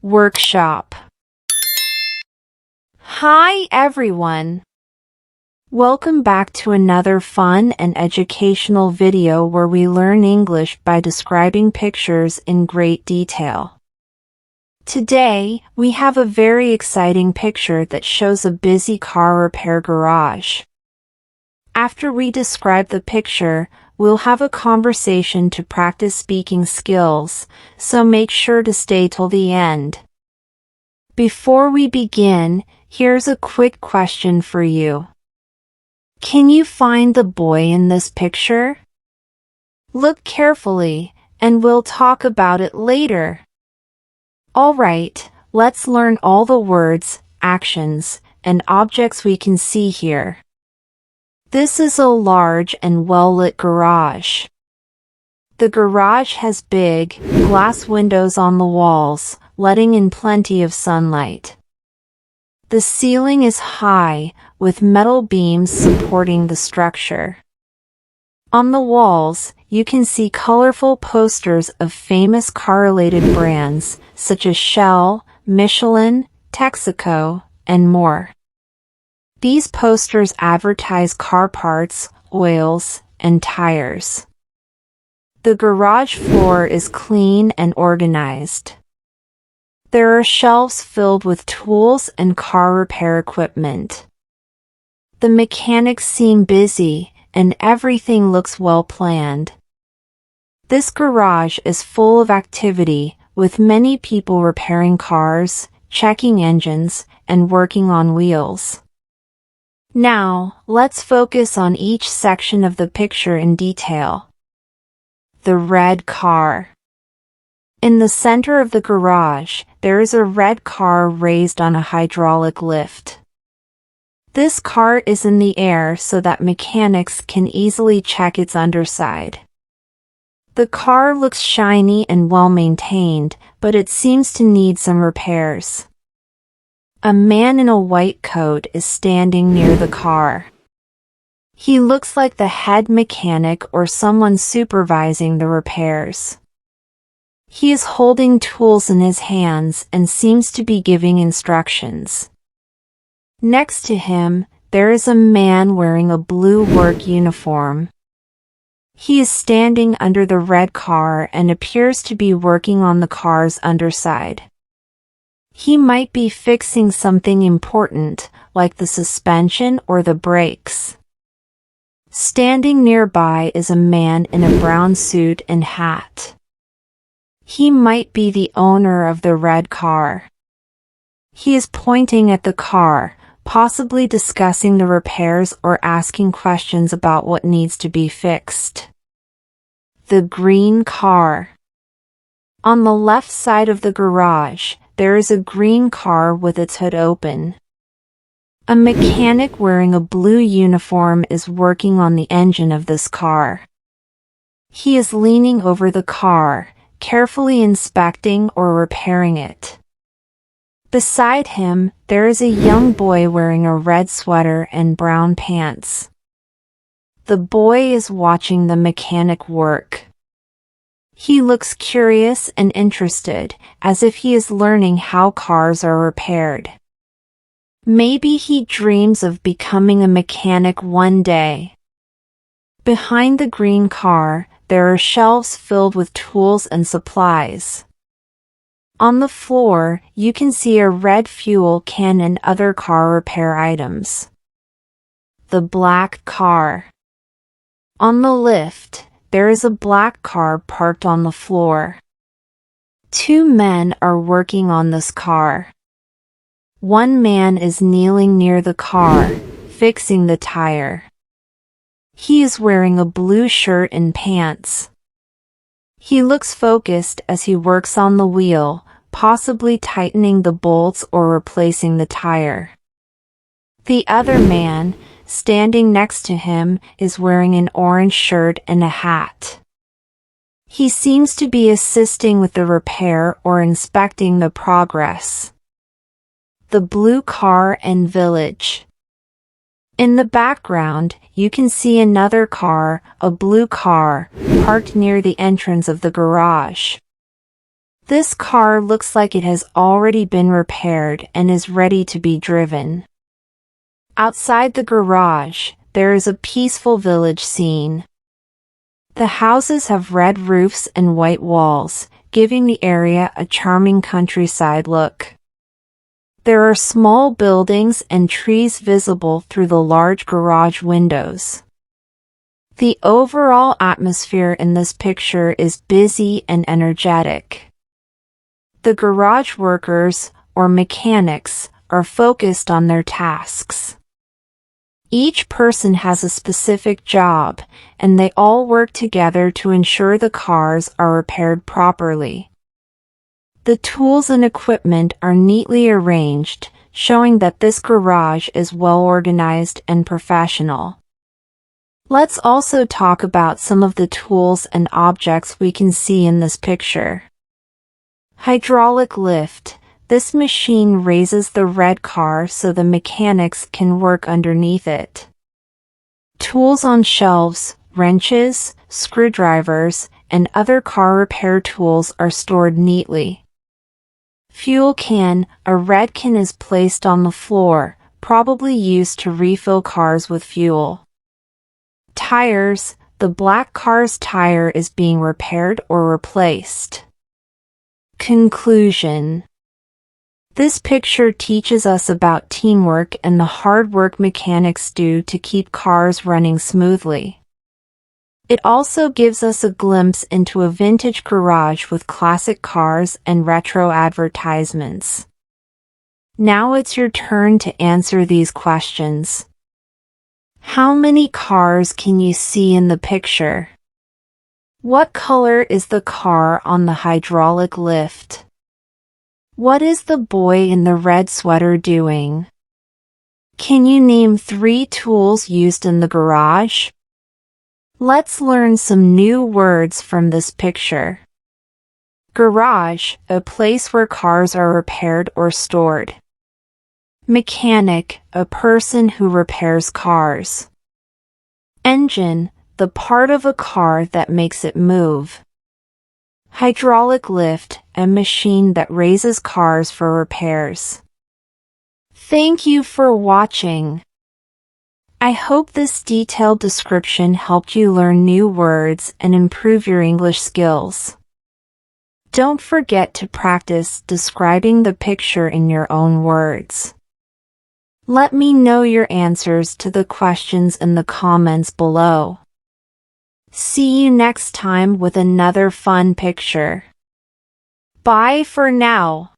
Workshop. Hi everyone! Welcome back to another fun and educational video where we learn English by describing pictures in great detail. Today, we have a very exciting picture that shows a busy car repair garage. After we describe the picture, we'll have a conversation to practice speaking skills, so make sure to stay till the end. Before we begin, here's a quick question for you. Can you find the boy in this picture? Look carefully, and we'll talk about it later. Alright, let's learn all the words, actions, and objects we can see here. This is a large and well-lit garage. The garage has big, glass windows on the walls, letting in plenty of sunlight. The ceiling is high, with metal beams supporting the structure. On the walls, you can see colorful posters of famous car-related brands, such as Shell, Michelin, Texaco, and more. These posters advertise car parts, oils, and tires. The garage floor is clean and organized. There are shelves filled with tools and car repair equipment. The mechanics seem busy, and everything looks well planned. This garage is full of activity, with many people repairing cars, checking engines, and working on wheels. Now, let's focus on each section of the picture in detail. The red car. In the center of the garage, there is a red car raised on a hydraulic lift. This car is in the air so that mechanics can easily check its underside. The car looks shiny and well maintained, but it seems to need some repairs. A man in a white coat is standing near the car. He looks like the head mechanic or someone supervising the repairs. He is holding tools in his hands and seems to be giving instructions. Next to him, there is a man wearing a blue work uniform. He is standing under the red car and appears to be working on the car's underside. He might be fixing something important, like the suspension or the brakes. Standing nearby is a man in a brown suit and hat. He might be the owner of the red car. He is pointing at the car, possibly discussing the repairs or asking questions about what needs to be fixed. The green car. On the left side of the garage, there is a green car with its hood open. A mechanic wearing a blue uniform is working on the engine of this car. He is leaning over the car, carefully inspecting or repairing it. Beside him, there is a young boy wearing a red sweater and brown pants. The boy is watching the mechanic work. He looks curious and interested, as if he is learning how cars are repaired. Maybe he dreams of becoming a mechanic one day. Behind the green car, there are shelves filled with tools and supplies. On the floor, you can see a red fuel can and other car repair items. The black car. On the lift, there is a black car parked on the floor. Two men are working on this car. One man is kneeling near the car, fixing the tire. He is wearing a blue shirt and pants. He looks focused as he works on the wheel, possibly tightening the bolts or replacing the tire. The other man, standing next to him, is wearing an orange shirt and a hat. He seems to be assisting with the repair or inspecting the progress. The blue car and village. In the background, you can see another car, a blue car, parked near the entrance of the garage. This car looks like it has already been repaired and is ready to be driven. Outside the garage, there is a peaceful village scene. The houses have red roofs and white walls, giving the area a charming countryside look. There are small buildings and trees visible through the large garage windows. The overall atmosphere in this picture is busy and energetic. The garage workers, or mechanics, are focused on their tasks. Each person has a specific job, and they all work together to ensure the cars are repaired properly. The tools and equipment are neatly arranged, showing that this garage is well organized and professional. Let's also talk about some of the tools and objects we can see in this picture. Hydraulic lift. This machine raises the red car so the mechanics can work underneath it. Tools on shelves, wrenches, screwdrivers, and other car repair tools are stored neatly. Fuel can. A red can is placed on the floor, probably used to refill cars with fuel. Tires. The black car's tire is being repaired or replaced. Conclusion. This picture teaches us about teamwork and the hard work mechanics do to keep cars running smoothly. It also gives us a glimpse into a vintage garage with classic cars and retro advertisements. Now it's your turn to answer these questions. How many cars can you see in the picture? What color is the car on the hydraulic lift? What is the boy in the red sweater doing? Can you name 3 tools used in the garage? Let's learn some new words from this picture. Garage, a place where cars are repaired or stored. Mechanic, a person who repairs cars. Engine, the part of a car that makes it move. Hydraulic lift, a machine that raises cars for repairs. Thank you for watching. I hope this detailed description helped you learn new words and improve your English skills. Don't forget to practice describing the picture in your own words. Let me know your answers to the questions in the comments below. See you next time with another fun picture. Bye for now.